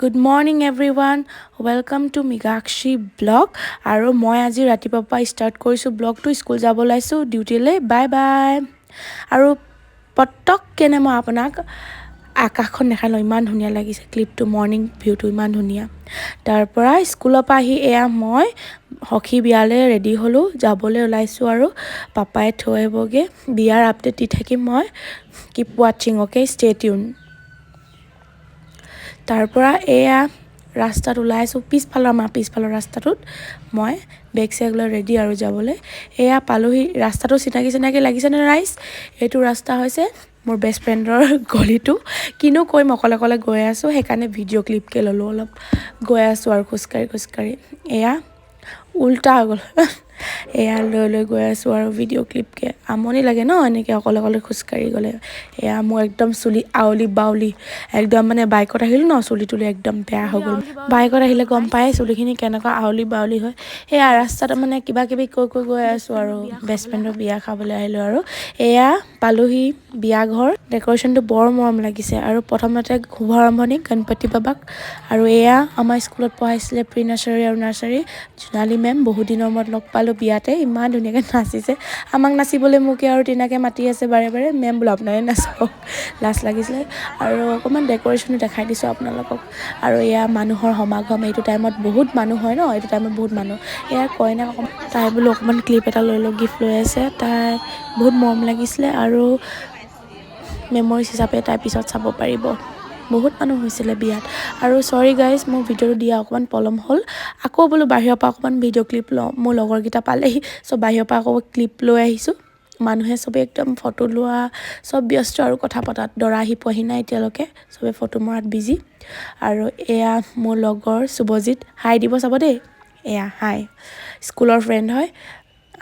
Good morning everyone. Welcome to Migakshi blog. আৰু মই আজি ৰাতিপুৱাৰ পৰা ষ্টাৰ্ট কৰিছো ব্লগটো স্কুল যাব লাইছো ডিউটিলৈ বাই বাই আৰু পটক কেনে মই আপোনাক আকাশখন দেখালো ইমান ধুনীয়া লাগিছে ক্লিপটো মৰ্নিং ভিউটো ইমান ধুনীয়া তাৰ পৰা স্কুলৰ পৰা আহি এয়া মই হকি বিয়ালে ৰেডি হলো যাবলৈ ওলাইছো আৰু পাপাই থৈ আহিবগে বিয়াৰ আপডেট দি থাকিম মই keep watching okay stay tune তাৰ পৰা এয়া ৰাস্তাত ওলাইছো পিছফালৰ ৰাস্তাটোত মই বেগ চেগ লৈ ৰেডি আৰু যাবলৈ এয়া পালোহি ৰাস্তাটো চিনাকি লাগিছে নে ৰাইজ এইটো ৰাস্তা হৈছে মোৰ বেষ্ট ফ্ৰেণ্ডৰ গলিটো কিনো কৈ অকলে গৈ আছো সেইকাৰণে ভিডিঅ' ক্লিপকে ললো অলপ গৈ আছো আৰু খোজকাঢ়ি এয়া উল্টা হৈ গ'ল এয়া লৈ গৈ আছো আৰু ভিডিঅ' ক্লিপকে আমনি লাগে ন এনেকে অকলে খোজকাঢ়ি গ'লে এয়া মোৰ একদম চুলি আউলি বাউলি একদম মানে বাইকত আহিলো ন চুলি তুলি একদম বেয়া হৈ গ'ল বাইকত আহিলে গম পায় চুলিখিনি কেনেকুৱা আউলি বাউলি হয় এয়া ৰাস্তাত মানে কিবা কিবি কৈ গৈ আছো আৰু বেষ্ট ফ্ৰেণ্ডৰ বিয়া খাবলৈ আহিলো আৰু এয়া পালোহি বিয়া ঘৰ ডেকৰেশ্যনটো বৰ মৰম লাগিছে আৰু প্ৰথমতে শুভাৰম্ভণি গণপতি বাবাক আৰু এয়া আমাৰ স্কুলত পঢ়াইছিলে প্ৰি নাৰ্চাৰী আৰু নাৰ্চাৰী জোনালী মেম বহুত দিনৰ মূৰত লগ পালো বিয়াতে ইমান ধুনীয়াকৈ নাচিছে আমাক নাচিবলৈ মোকে আৰু টিনাকে মাতি আছে বাৰে মেম বোলো আপোনাৰে নাচাওক লাজ লাগিছিলে আৰু অকণমান ডেকৰেশ্যনো দেখাই দিছোঁ আপোনালোকক আৰু এয়া মানুহৰ সমাগম এইটো টাইমত বহুত মানুহ হয় ন এইটো টাইমত বহুত মানুহ এয়া কইনাক তাই বোলো অকণমান ক্লিপ এটা লৈ লওঁ গিফ্ট লৈ আছে তাই বহুত মৰম লাগিছিলে আৰু মেমৰিজ হিচাপে তাই পিছত চাব পাৰিব বহুত মানুহ হৈছিলে বিয়াত আৰু সৰি গাইজ মোৰ ভিডিঅ'টো দিয়া অকণমান পলম হ'ল আকৌ বোলো বাহিৰৰ পৰা অকণমান ভিডিঅ' ক্লিপ লওঁ মোৰ লগৰকেইটা পালেহি চ' বাহিৰৰ পৰা আকৌ ক্লিপ লৈ আহিছোঁ মানুহে চবে একদম ফটো লোৱা চব ব্যস্ত আৰু কথা পতাত দৰা আহি পোৱাহি নাই এতিয়ালৈকে চবে ফটো মৰাত বিজি আৰু এয়া মোৰ লগৰ শুভজিত হাই দিব চাব দেই এয়া হাই স্কুলৰ ফ্ৰেণ্ড হয়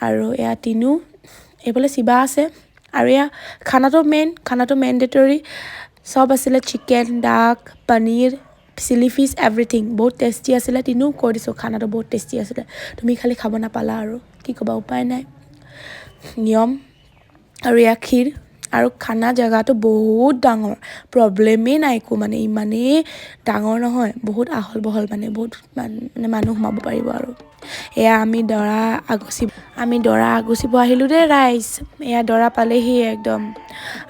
আৰু এয়া তিনু এইফালে শিৱা আছে আৰু এয়া খানাটো মেণ্ডেটৰী চব আছিলে চিকেন ডাক পনীৰ চিলি ফিছ এভৰিথিং বহুত টেষ্টি আছিলে তিনু কৈ দিছোঁ খানাটো বহুত টেষ্টি আছিলে তুমি খালি খাব নাপালা আৰু কি ক'বা উপায় নাই নিয়ম আৰু এয়া ক্ষীৰ আৰু খানা জেগাটো বহুত ডাঙৰ প্ৰব্লেমেই নাই একো মানে ইমানেই ডাঙৰ নহয় বহুত আহল বহল মানে বহুত মানে মানুহ সোমাব পাৰিব আৰু এয়া আমি দৰা আগচিব আহিলোঁ দেই ৰাইজ এয়া দৰা পালেহি একদম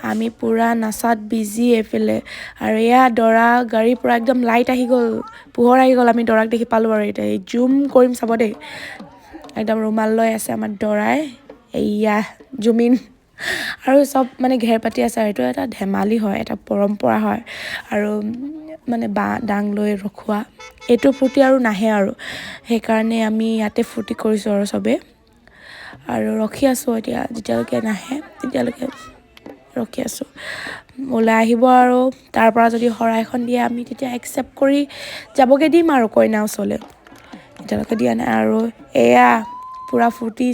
আমি পূৰা নাচাত বিজি এইফালে আৰু এয়া দৰা গাড়ীৰ পৰা একদম লাইট আহি গ'ল পোহৰ আহি গ'ল আমি দৰাক দেখি পালোঁ আৰু এতিয়া জুম কৰিম চাব দেই একদম ৰুমাল লৈ আছে আমাৰ দৰাই এয়া জুমিন আৰু চব মানে ঘেৰ পাতি আছে আৰু এইটো এটা ধেমালি হয় এটা পৰম্পৰা হয় আৰু মানে ডাং লৈ ৰখোৱা এইটো ফূৰ্তি আৰু নাহে আৰু সেইকাৰণে আমি ইয়াতে ফূৰ্তি কৰিছোঁ আৰু চবে আৰু ৰখি আছোঁ এতিয়া যেতিয়ালৈকে নাহে তেতিয়ালৈকে ৰখি আছোঁ ওলাই আহিব আৰু তাৰ পৰা যদি শৰাইখন দিয়ে আমি তেতিয়া একচেপ্ট কৰি যাবগৈ দিম আৰু কইনা ওচৰলৈ এতিয়ালৈকে দিয়া নাই আৰু এয়া পূৰা ফূৰ্তি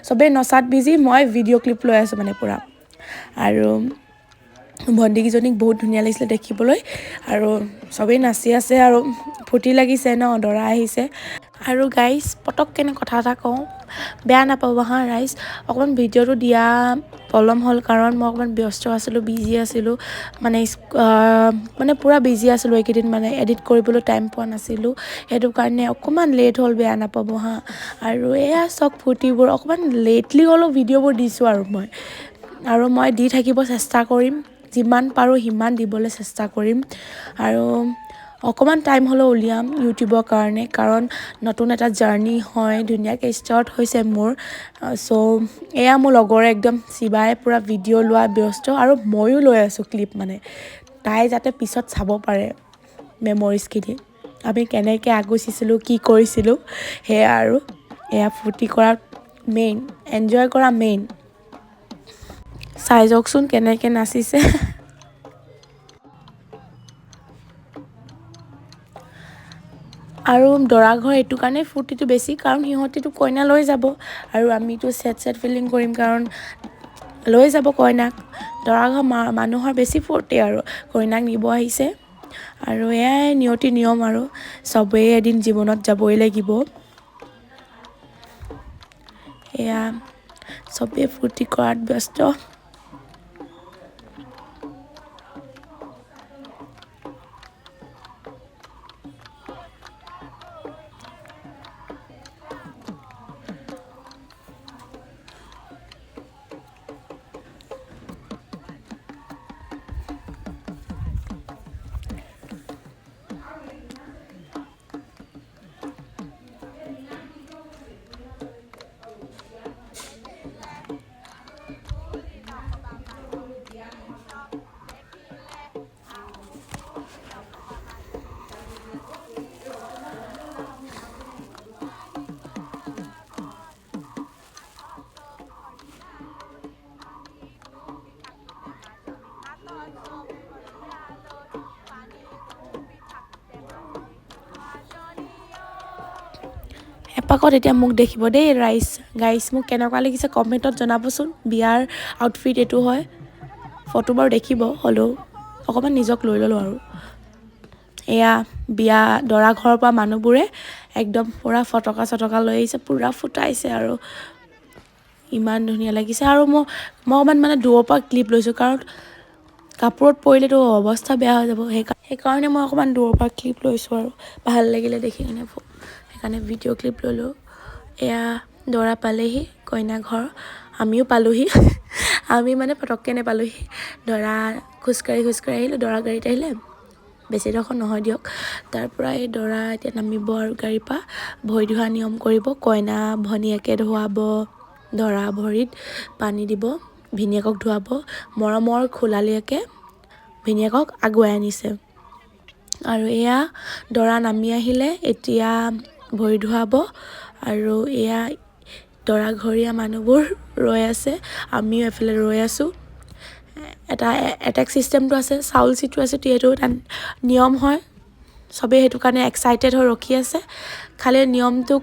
চবেই নচাত বিজি মই ভিডিঅ' ক্লিপ লৈ আছোঁ মানে পূৰা আৰু ভণ্টিকেইজনীক বহুত ধুনীয়া লাগিছিলে দেখিবলৈ আৰু চবেই নাচি আছে আৰু ফূৰ্তি লাগিছে ন দৰা আহিছে আৰু গাইজ পটককেনে কথা এটা কওঁ বেয়া নাপাব হা ৰাইজ অকণমান ভিডিঅ'টো দিয়া পলম হ'ল কাৰণ মই অকণমান ব্যস্ত আছিলোঁ বিজি আছিলোঁ মানে পূৰা বিজি আছিলোঁ এইকেইদিন মানে এডিট কৰিবলৈ টাইম পোৱা নাছিলোঁ সেইটো কাৰণে অকণমান লেট হ'ল বেয়া নাপাব হা আৰু এয়া চব ফূৰ্তিবোৰ অকণমান লেটলি হ'লেও ভিডিঅ'বোৰ দিছোঁ আৰু মই দি থাকিব চেষ্টা কৰিম যিমান পাৰোঁ সিমান দিবলৈ চেষ্টা কৰিম আৰু অকণমান টাইম হ'লেও উলিয়াম ইউটিউবৰ কাৰণে কাৰণ নতুন এটা জাৰ্ণি হয় ধুনীয়াকৈ ষ্টাৰ্ট হৈছে মোৰ চ' এয়া মোৰ লগৰে একদম শিৱাই পূৰা ভিডিঅ' লোৱা ব্যস্ত আৰু ময়ো লৈ আছোঁ ক্লিপ মানে তাই যাতে পিছত চাব পাৰে মেমৰিজখিনি আমি কেনেকৈ আগুচিছিলোঁ কি কৰিছিলোঁ সেয়া আৰু এয়া ফূৰ্তি কৰা মেইন এনজয় কৰা মেইন চাই যাওকচোন কেনেকৈ নাচিছে আৰু দৰা ঘৰ এইটো কাৰণেই ফূৰ্তিটো বেছি কাৰণ সিহঁতিতো কইনা লৈ যাব আৰু আমিতো ছেড ফিলিং কৰিম কাৰণ লৈ যাব কইনাক দৰা ঘৰ মানুহৰ বেছি ফূৰ্তি আৰু কইনাক নিব আহিছে আৰু এয়াই নিয়ম আৰু চবেই এদিন জীৱনত যাবই লাগিব এয়া চবেই ফূৰ্তি কৰাত ব্যস্ত পাকত এতিয়া মোক দেখিব দেই গাইছ মোক কেনেকুৱা লাগিছে কমেণ্টত জনাবচোন বিয়াৰ আউটফিট এইটো হয় ফটো বাৰু দেখিব হ'লেও অকণমান নিজক লৈ ল'লোঁ আৰু এয়া বিয়া দৰা ঘৰৰ পৰা মানুহবোৰে একদম পূৰা ফটকা চটকা লৈ আহিছে পূৰা ফুটাইছে আৰু ইমান ধুনীয়া লাগিছে আৰু মই অকণমান মানে দূৰৰ পৰা ক্লিপ লৈছোঁ কাৰণ কাপোৰত পৰিলেতো অৱস্থা বেয়া হৈ যাব সেইকাৰণে মই অকণমান দূৰৰ পৰা ক্লিপ লৈছোঁ আৰু ভাল লাগিলে দেখি কিনে সেইকাৰণে ভিডিঅ' ক্লিপ ল'লোঁ এয়া দৰা পালেহি কইনা ঘৰ আমিও পালোহি আমি মানে পটককৈ নেপালোহি দৰা খোজকাঢ়ি আহিলোঁ দৰা গাড়ীত আহিলে বেছি ডোখৰ নহয় দিয়ক তাৰ পৰা এই দৰা এতিয়া নামিব আৰু গাড়ীৰ পৰা ভৰি ধোৱা নিয়ম কৰিব কইনা ভনীয়েকে ধুৱাব দৰা ভৰিত পানী দিব ভিনীয়েকক ধুৱাব মৰমৰ খোলালীয়েকে ভিনীয়েকক আগুৱাই আনিছে আৰু এয়া দৰা নামি আহিলে এতিয়া ভৰি ধুৱাব আৰু এয়া দৰা ঘৰীয়া মানুহবোৰ ৰৈ আছে আমিও এফালে ৰৈ আছোঁ এটা এটেক চিষ্টেমটো আছে চাউল চিটোৱা এইটো এটা নিয়ম হয় চবেই সেইটো কাৰণে এক্সাইটেড হৈ ৰখি আছে খালি নিয়মটো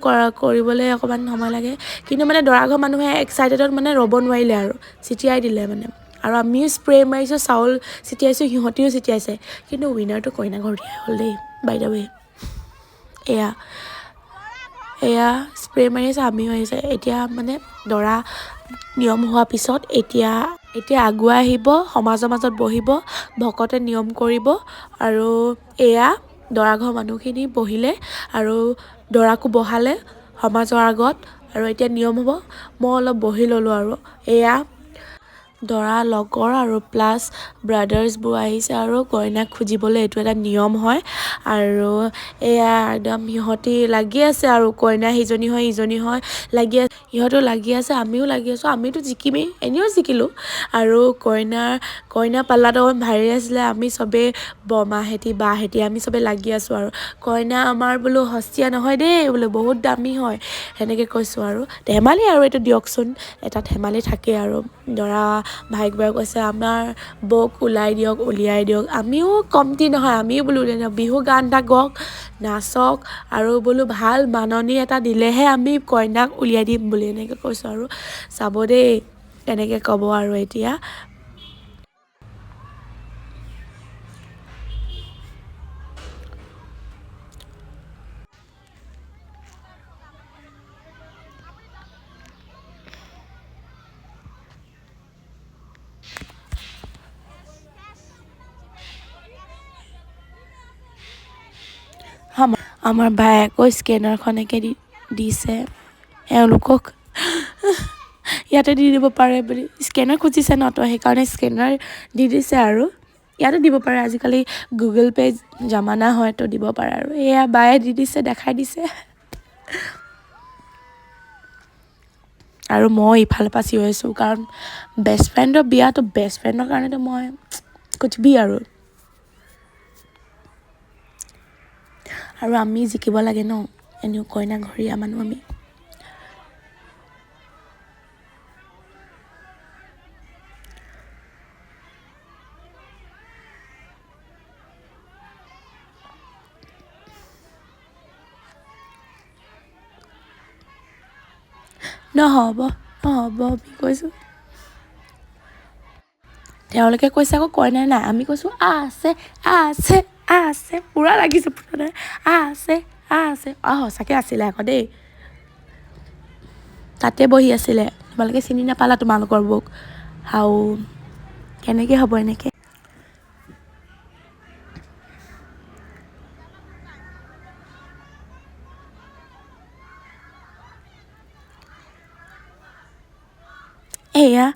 কৰিবলৈ অকণমান সময় লাগে কিন্তু মানে দৰা ঘৰৰ মানুহে এক্সাইটেডত মানে ৰ'ব নোৱাৰিলে আৰু ছিটিয়াই দিলে মানে আৰু আমিও স্প্ৰে মাৰিছোঁ চাউল ছিটিয়াইছোঁ সিহঁতিও ছিটিয়াইছে কিন্তু উইনাৰটো কইনা ঘৰ দিয়া হ'ল দেই বাই দ্য ৱে এয়া স্প্ৰে মাৰিছে আমিও আহিছে এতিয়া মানে দৰা নিয়ম হোৱাৰ পিছত এতিয়া আগুৱাই আহিব সমাজৰ মাজত বহিব ভকতে নিয়ম কৰিব আৰু এয়া দৰা ঘৰৰ মানুহখিনি বহিলে আৰু দৰাকো বহালে সমাজৰ আগত আৰু এতিয়া নিয়ম হ'ব মই অলপ বহি ল'লোঁ আৰু এয়া দৰা লগৰ আৰু প্লাছ ব্ৰাদাৰ্ছবোৰ আহিছে আৰু কইনাক খুজিবলৈ এইটো এটা নিয়ম হয় আৰু এয়া একদম সিহঁতি লাগি আছে আৰু কইনা সিজনী হয় সিহঁতো লাগি আছে আমিও লাগি আছোঁ আমিতো জিকিমেই এনেও জিকিলোঁ আৰু কইনা পাল্লাটো ভাৰী আছিলে আমি চবেই বৰমাহেঁতি বাহেঁতি আমি চবেই লাগি আছোঁ আৰু কইনা আমাৰ বোলো সস্তীয়া নহয় দেই বোলো বহুত দামী হয় সেনেকৈ কৈছোঁ আৰু ধেমালি আৰু এইটো দিয়কচোন এটা ধেমালি থাকে আৰু দৰা ভাইকবোৰে কৈছে আমাৰ বৌক উলিয়াই দিয়ক আমিও কমটি নহয় আমিও বোলো উলিয়াই দিয়ক বিহু গান এটা গাওক নাচক আৰু বোলো ভাল মাননি এটা দিলেহে আমি কইনাক উলিয়াই দিম বুলি এনেকৈ কৈছোঁ আৰু চাব দেই তেনেকৈ ক'ব আৰু এতিয়া আমাৰ বায়ে আকৌ স্কেনাৰখনকে দিছে এওঁলোকক ইয়াতে দি দিব পাৰে বুলি স্কেনাৰ খুজিছে ন তো সেইকাৰণে স্কেনাৰ দি দিছে আৰু ইয়াতে দিব পাৰে আজিকালি গুগল পে' জামানা হয় তো দিব পাৰে আৰু এয়া বায়ে দি দিছে দেখাই দিছে আৰু মই ইফালৰ পৰা চিঞৰি আছোঁ কাৰণ বেষ্ট ফ্ৰেণ্ডৰ বিয়াটো বেষ্ট ফ্ৰেণ্ডৰ কাৰণেতো মই কুছবি আৰু আমি জিকিব লাগে ন এনেও কইনা ঘৰীয়া মানুহ আমি নহ'ব বুলি কৈছোঁ তেওঁলোকে কৈছে আকৌ কইনা নাই আমি কৈছোঁ আছে পূৰা লাগিছে পূৰা আছে সঁচাকৈ আছিলে আকৌ দেই তাতে বহি আছিলে তোমালোকে চিনি নাপালা তোমালোকৰ বৌক হাও কেনেকৈ হ'ব এনেকৈ এয়া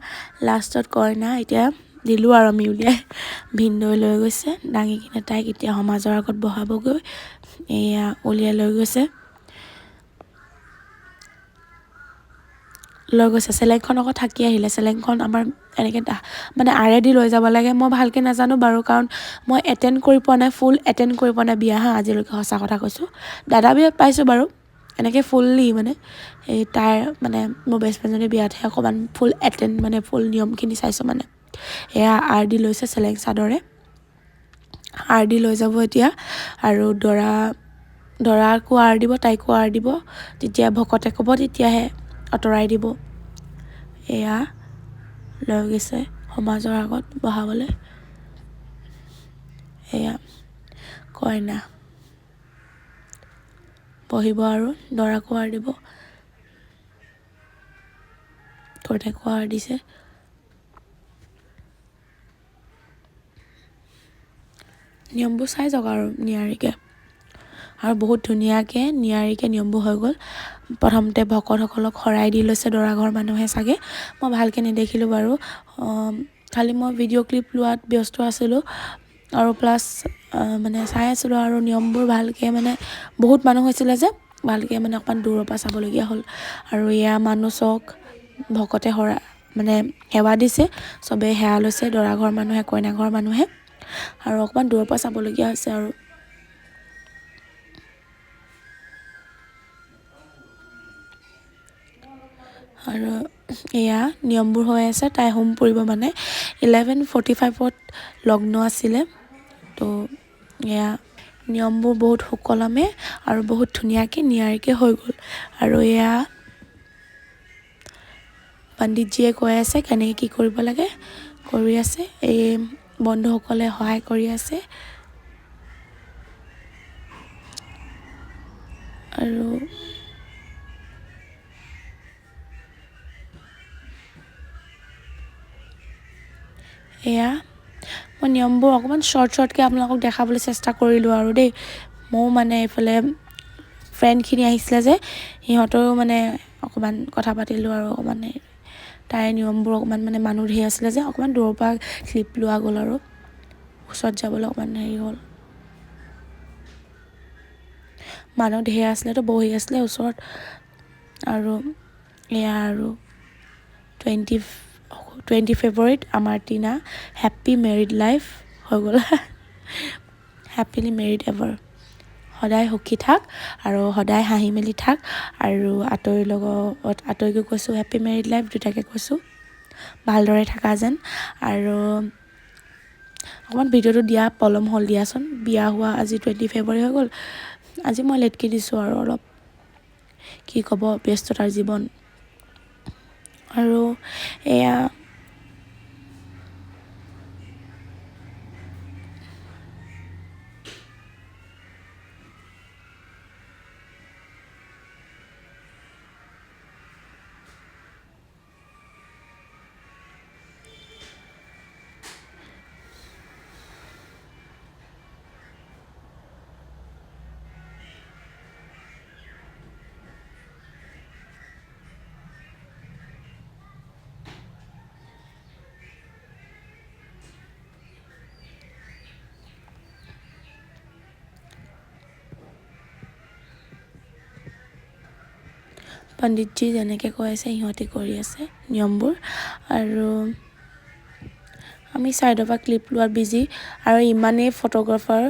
লাষ্টত কইনা এতিয়া দিলোঁ আৰু আমি উলিয়াই ভিনদৈ লৈ গৈছে দাঙি কিনে তাইক এতিয়া সমাজৰ আগত বহাবগৈ এয়া উলিয়াই লৈ গৈছে চেলেংখন আকৌ থাকি আহিলে চেলেংখন আমাৰ এনেকৈ মানে আৰেদি লৈ যাব লাগে মই ভালকৈ নাজানো বাৰু কাৰণ মই এটেণ্ড কৰি পোৱা নাই বিয়া আজিলৈকে সঁচা কথা কৈছোঁ দাদা বিয়াত পাইছোঁ বাৰু এনেকৈ ফুল্লি মানে এই তাইৰ মানে মোৰ বেষ্ট ফ্ৰেণ্ডজনী বিয়াতহে অকণমান ফুল নিয়মখিনি চাইছোঁ মানে এয়া আৰ দি লৈছে চেলেং চাদৰে আৰ দি লৈ যাব এতিয়া আৰু দৰা দৰাকো আঁৰ দিব, তাইকো আঁৰ দিব। যেতিয়া ভকতে ক'ব তেতিয়াহে আঁতৰাই দিব। এয়া লৈ গৈছে সমাজৰ আগত বহাবলৈ। এয়া কইনা বহিব আৰু দৰাকো আঁৰ দিব। কইনাকো আঁৰ দিছে। নিয়মবোৰ চাই যাওক আৰু নিয়াৰিকৈ। আৰু বহুত ধুনীয়াকৈ নিয়াৰিকৈ নিয়মবোৰ হৈ গ'ল। প্ৰথমতে ভকতসকলক শৰাই দি লৈছে দৰা ঘৰ মানুহে চাগে, মই ভালকৈ নেদেখিলোঁ বাৰু। খালি মই ভিডিঅ' ক্লিপ লোৱাত ব্যস্ত আছিলোঁ আৰু প্লাছ মানে চাই আছিলোঁ আৰু নিয়মবোৰ ভালকৈ মানে বহুত মানুহ হৈছিলে যে ভালকৈ মানে অকণমান দূৰৰ পৰা চাবলগীয়া হ'ল। আৰু এয়া মানুহ চক ভকতে মানে সেৱা দিছে, চবেই সেৱা লৈছে দৰা ঘৰ মানুহে কইনা ঘৰ মানুহে, আৰু অকণমান দূৰৰ পৰা চাবলগীয়া হৈছে আৰু। আৰু এয়া নিয়মবোৰ হৈ আছে, তাই হোম পুৰিব মানে 11:45 লগ্ন আছিলে। তো এয়া নিয়মবোৰ বহুত সুকলমে আৰু বহুত ধুনীয়াকৈ নিয়াৰিকৈ হৈ গ'ল। আৰু এয়া পণ্ডিতজীয়ে কৈ আছে কেনেকৈ কি কৰিব লাগে, কৰি আছে। এই বন্ধুসকলে সহায় কৰি আছে। আৰু এয়া মই নিয়মবোৰ অকণমান শ্বৰ্টকৈ আপোনালোকক দেখাবলৈ চেষ্টা কৰিলোঁ আৰু দেই। ময়ো মানে এইফালে ফ্ৰেণ্ডখিনি আহিছিলে যে সিহঁতৰো মানে অকণমান কথা পাতিলোঁ আৰু অকণমান তাইৰ নিয়মবোৰ অকণমান মানে মানুহ ধেৰ আছিলে যে অকণমান দূৰৰ পৰা ক্লিপ লোৱা গ'ল আৰু ওচৰত যাবলৈ অকণমান হেৰি হ'ল। মানুহ ধেৰ আছিলেতো বহি আছিলে ওচৰত। আৰু এয়া আৰু 20 ফেব্ৰুৱাৰীত আমাৰ টিনা হেপ্পী মেৰিড লাইফ হৈ গ'ল। হেপ্পিলি মেৰিড এভাৰ। সদায় সুখী থাক আৰু সদায় হাঁহি মেলি থাক। আৰু আঁতৰিকৈ কৈছোঁ হেপ্পী মেৰিড লাইফ দুটাকৈ কৈছোঁ, ভালদৰে থাকা যেন। আৰু অকণমান ভিডিঅ'টো দিয়া পলম হ'ল দিয়াচোন, বিয়া হোৱা আজি 20 ফেব্ৰুৱাৰী হৈ গ'ল। আজি মই লেটকৈ দিছোঁ আৰু অলপ, কি ক'ব ব্যস্ততাৰ জীৱন। আৰু এয়া পণ্ডিতজী যেনেকৈ কৈ আছে সিহঁতে কৰি আছে নিয়মবোৰ। আৰু আমি ছাইডৰ পৰা ক্লিপ লোৱাত বিজি। আৰু ইমানেই ফটোগ্ৰাফাৰ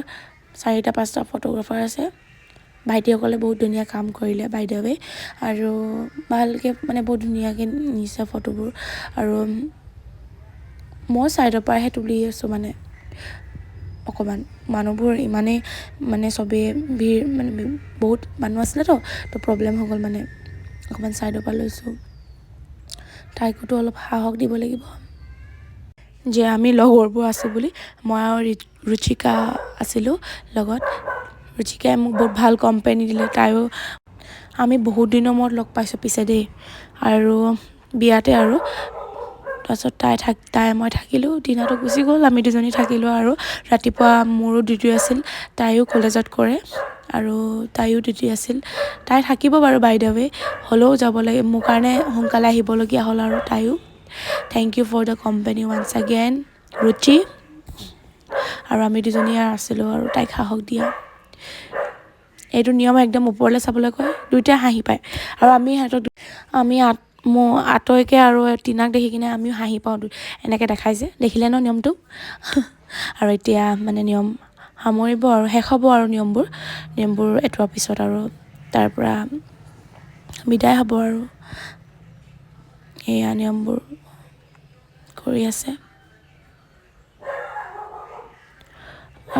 4-5টা ফটোগ্ৰাফাৰ আছে। ভাইটিসকলে বহুত ধুনীয়া কাম কৰিলে বাই দ্য ৱে। আৰু ভালকৈ মানে বহুত ধুনীয়াকৈ নিছে ফটোবোৰ। আৰু মই ছাইডৰ পৰাহে তুলি আছোঁ মানে অকণমান। মানুহবোৰ ইমানেই মানে চবেই ভিৰ মানে বহুত মানুহ আছিলেতো তো প্ৰব্লেম হৈ গ'ল মানে অকণমান ছাইডৰ পৰা লৈছোঁ। তাইকোতো অলপ সাহস দিব লাগিব যে আমি লগৰবোৰ আছোঁ বুলি। মই আৰু ৰুচিকা আছিলোঁ লগত। ৰুচিকাই মোক বহুত ভাল কোম্পানী দিলে। তাইও আমি বহুত দিনৰ মূৰত লগ পাইছোঁ পিছে দেই, আৰু বিয়াতে আৰু। তাৰপাছত তাই মই থাকিলোঁ, দিনাটো গুচি গ'ল, আমি দুজনী থাকিলোঁ। আৰু ৰাতিপুৱা মোৰো ডিউটি আছিল, তাইও কলেজত কৰে আৰু তাইও ডিউটি আছিল। তাই থাকিব বাৰু বাই দ্য ৱে, হ'লেও যাব লাগে মোৰ কাৰণে সোনকালে আহিবলগীয়া হ'ল। আৰু তাইও thank you for the company once again Ruchi. আৰু আমি দুজনীয়ে আছিলোঁ আৰু তাইক সাহস দিয়া। এইটো নিয়ম একদম ওপৰলৈ চাবলৈ কয়, দুয়োটাই হাঁহি পায়। আৰু আমি সিহঁতক আঁতৰিকৈ আৰু টিনাক দেখি কিনে আমিও হাঁহি পাওঁ, এনেকৈ দেখাই যে দেখিলে ন নিয়মটো। আৰু এতিয়া মানে নিয়ম সামৰিব আৰু শেষ হ'ব আৰু নিয়মবোৰ এটোৱাৰ পিছত আৰু তাৰপৰা বিদায় হ'ব আৰু। এয়া নিয়মবোৰ কৰি আছে।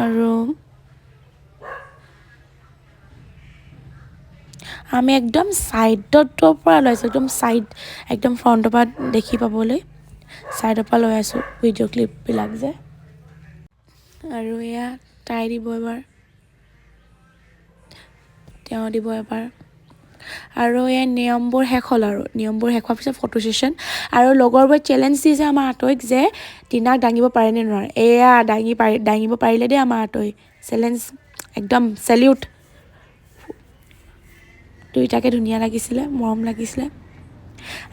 আৰু আমি একদম ছাইডৰ পৰা লৈছোঁ, একদম ছাইড, একদম ফ্ৰণ্টৰ পৰা দেখি পাবলৈ ছাইডৰ পৰা লৈ আছোঁ ভিডিঅ' ক্লিপবিলাক যে। আৰু এয়া তাই দিব এবাৰ, তেওঁ দিব এবাৰ। আৰু এই নিয়মবোৰ শেষ হ'ল আৰু নিয়মবোৰ শেষ হোৱাৰ পিছত ফটো ছেশ্যন। আৰু লগৰবোৰে চেলেঞ্জ দিছে আমাৰ আতৈক যে টিনাক দাঙিব পাৰেনে নোৱাৰে। এয়া দাঙিব পাৰিলে দেই আমাৰ আতৈ, চেলেঞ্জ একদম চেলিউট। দুইটাকে ধুনীয়া লাগিছিলে, মৰম লাগিছিলে।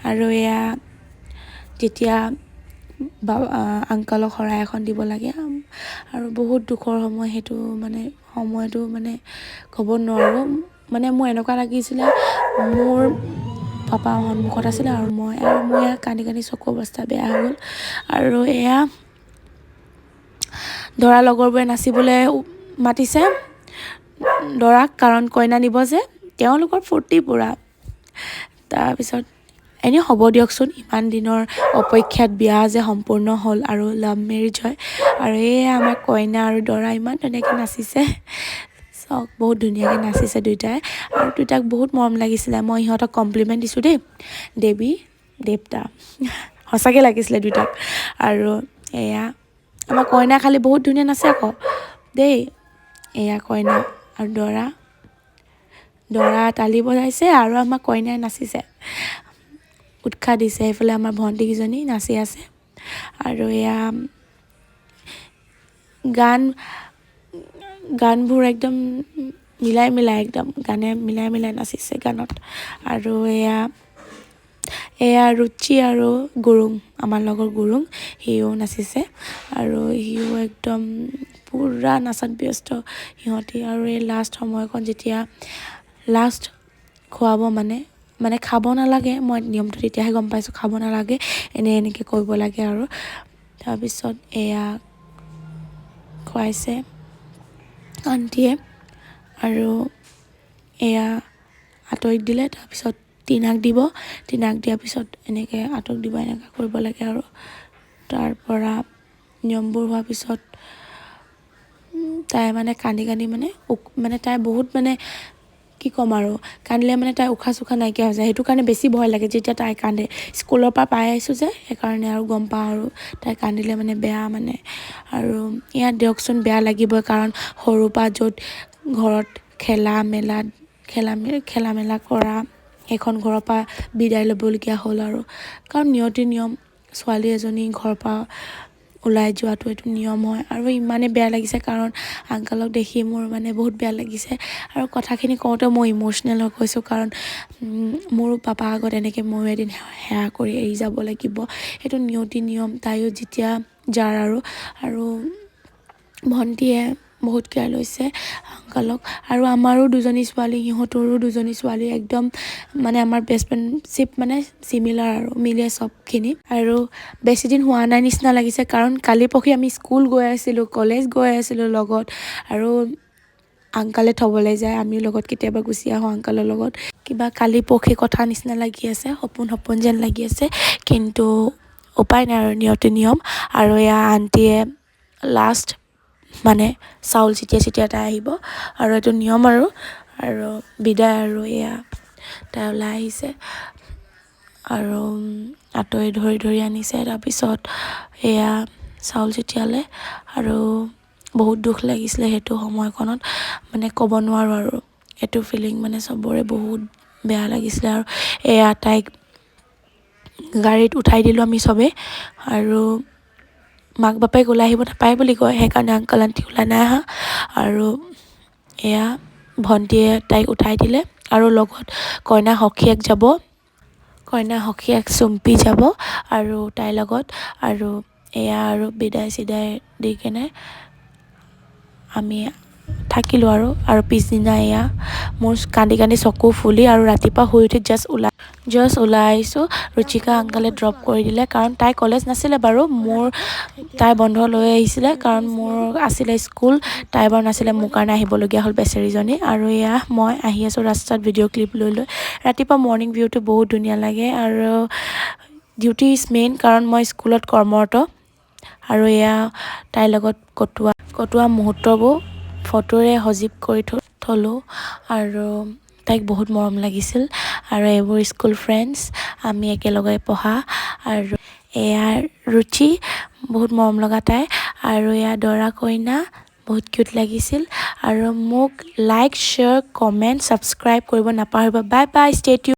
আৰু এয়া যেতিয়া আংকলক শৰাই এখন দিব লাগে আৰু বহুত দুখৰ সময়, সেইটো মানে সময়টো মানে ক'ব নোৱাৰোঁ। মানে মোৰ এনেকুৱা লাগিছিলে মোৰ পাপা সন্মুখত আছিলে আৰু মোৰ এয়া কান্দি কান্দি চকু অৱস্থা বেয়া হৈ গ'ল। আৰু এয়া দৰা লগৰবোৰে নাচিবলৈ মাতিছে দৰাক, কাৰণ কইনা নিব যে, তেওঁলোকৰ ফূৰ্তি পূৰা। তাৰপিছত এনেই হ'ব দিয়কচোন, ইমান দিনৰ অপেক্ষাত বিয়া যে সম্পূৰ্ণ হ'ল আৰু লাভ মেৰিজ হয়। আৰু এয়া আমাৰ কইনা আৰু দৰা ইমান ধুনীয়াকৈ নাচিছে, চাওক বহুত ধুনীয়াকৈ নাচিছে দুইটাই। আৰু দুইটাক বহুত মৰম লাগিছিলে, মই ইহঁতক কমপ্লিমেণ্ট দিছোঁ দেই, দেৱতা সঁচাকৈ লাগিছিলে দুইটাক। আৰু এয়া আমাৰ কইনা খালি বহুত ধুনীয়া নাচে আকৌ দেই। এয়া কইনা আৰু দৰা তালি বজাইছে আৰু আমাৰ কইনাই নাচিছে, উৎসাহ দিছে। সেইফালে আমাৰ ভণ্টিকেইজনী নাচি আছে। আৰু এয়া গানবোৰ একদম মিলাই একদম গানে মিলাই নাচিছে গানত। আৰু এয়া ৰুচি আৰু গুৰুং, আমাৰ লগৰ গুৰুং, সিও নাচিছে। আৰু সিও একদম পূৰা নাচাত ব্যস্ত সিহঁতি। আৰু এই লাষ্ট সময়কণ যেতিয়া লাষ্ট খোৱাব, মানে খাব নালাগে, মই নিয়মটো তেতিয়াহে গম পাইছোঁ, খাব নালাগে, এনেকৈ কৰিব লাগে আৰু। তাৰপিছত এয়া খুৱাইছে আণ্টিয়ে। আৰু এয়া আতৈক দিলে, তাৰপিছত টিনাক দিয়াৰ পিছত এনেকৈ আতৈক দিব, এনেকৈ কৰিব লাগে আৰু। তাৰপৰা নিয়মবোৰ হোৱাৰ পিছত তাই মানে কান্দি মানে তাই বহুত মানে কি ক'ম আৰু, কান্দিলে মানে তাই উশাহ চুশাহ নাইকিয়া হৈ যায়, সেইটো কাৰণে বেছি ভয় লাগে যেতিয়া তাই কান্দে। স্কুলৰ পৰা পাই আহিছোঁ যে, সেইকাৰণে আৰু গম পাওঁ আৰু তাই কান্দিলে মানে বেয়া মানে। আৰু ইয়াত দিয়কচোন বেয়া লাগিবই, কাৰণ সৰুৰ পৰা য'ত ঘৰত খেলা মেলা কৰা, সেইখন ঘৰৰ পৰা বিদায় ল'বলগীয়া হ'ল আৰু। কাৰণ নিয়ম, ছোৱালী এজনী ঘৰৰ পৰা ওলাই যোৱাটো এইটো নিয়ম হয়। আৰু ইমানেই বেয়া লাগিছে কাৰণ আংকলক দেখি মোৰ মানে বহুত বেয়া লাগিছে। আৰু কথাখিনি কওঁতে মই ইম'চনেল হৈ গৈছোঁ, কাৰণ মোৰো পাপাৰ আগত এনেকৈ ময়ো এদিন সেৱা কৰি এৰি যাব লাগিব, সেইটো নিয়ম। তাইও যেতিয়া যাৰ আৰু ভণ্টিয়ে বহুত কেয়াৰ লৈছে আংকলক। আৰু আমাৰো দুজনী ছোৱালী, সিহঁতৰো দুজনী ছোৱালী, একদম মানে আমাৰ বেষ্ট ফ্ৰেণ্ডশ্বিপ মানে চিমিলাৰ আৰু মিলে চবখিনি। আৰু বেছিদিন হোৱা নাই নিচিনা লাগিছে, কাৰণ কালি পৰহি আমি স্কুল গৈ আছিলোঁ, কলেজ গৈ আছিলোঁ লগত। আৰু আংকলে থ'বলৈ যায়, আমিও লগত কেতিয়াবা গুচি আহোঁ আংকলৰ লগত। কিবা কালি পৰহি কথা নিচিনা লাগি আছে, সপোন যেন লাগি আছে, কিন্তু উপায় নাই আৰু নিয়ম। আৰু এয়া আণ্টিয়ে লাষ্ট মানে চাউল চিটিয়াই তাই আহিব, আৰু এইটো নিয়ম আৰু বিদায়। আৰু এয়া তাই ওলাই আহিছে আৰু আতৈ ধৰি আনিছে। তাৰপিছত এয়া চাউল চিটিয়ালে আৰু বহুত দুখ লাগিছিলে সেইটো সময়কণত, মানে ক'ব নোৱাৰোঁ আৰু এইটো ফিলিং মানে চবৰে বহুত বেয়া লাগিছিলে। আৰু এয়া তাইক গাড়ীত উঠাই দিলোঁ আমি চবেই। আৰু মাক বাপেক ওলাই আহিব নাপায় বুলি কয়, সেইকাৰণে আংকল আণ্টি ওলাই নাই অহা। আৰু এয়া ভণ্টিয়ে তাইক উঠাই দিলে, আৰু লগত কইনা সখীয়েক চুম্পি যাব আৰু তাইৰ লগত। আৰু এয়া আৰু বিদায় চিদায় দি কেনে আমি থাকিলোঁ। আৰু পিছদিনা এয়া মোৰ কান্দি চকু ফুলি, আৰু ৰাতিপুৱা শুই উঠি জাষ্ট ওলাই আহিছোঁ। ৰুচিকা আংকলে ড্ৰপ কৰি দিলে, কাৰণ তাই কলেজ নাছিলে বাৰু, তাই বন্ধ লৈ আহিছিলে, কাৰণ মোৰ আছিলে স্কুল, তাই বাৰু নাছিলে, মোৰ কাৰণে আহিবলগীয়া হ'ল বেচেৰীজনী। আৰু এয়া মই আহি আছোঁ ৰাস্তাত ভিডিঅ' ক্লিপ লৈ ৰাতিপুৱা মৰ্ণিং ভিউটো বহুত ধুনীয়া লাগে। আৰু ডিউটি ইজ মেইন, কাৰণ মই স্কুলত কৰ্মৰত। আৰু এয়া তাইৰ লগত কটোৱা মুহূৰ্তবোৰ ফটোৰে সজীৱ কৰি থলোঁ। আৰু তাইক বহুত মৰম লাগিছিল আৰু এইবোৰ স্কুল ফ্ৰেণ্ডছ আমি একেলগে পঢ়া আৰু এয়া ৰুচি বহুত মৰম লগা তাই আৰু এয়া দৰা কইনা বহুত কিউট লাগিছিল আৰু মোক লাইক শ্বেয়াৰ কমেণ্ট ছাবস্ক্ৰাইব কৰিব নাপাহৰিব বাই বাই ষ্টে টিউন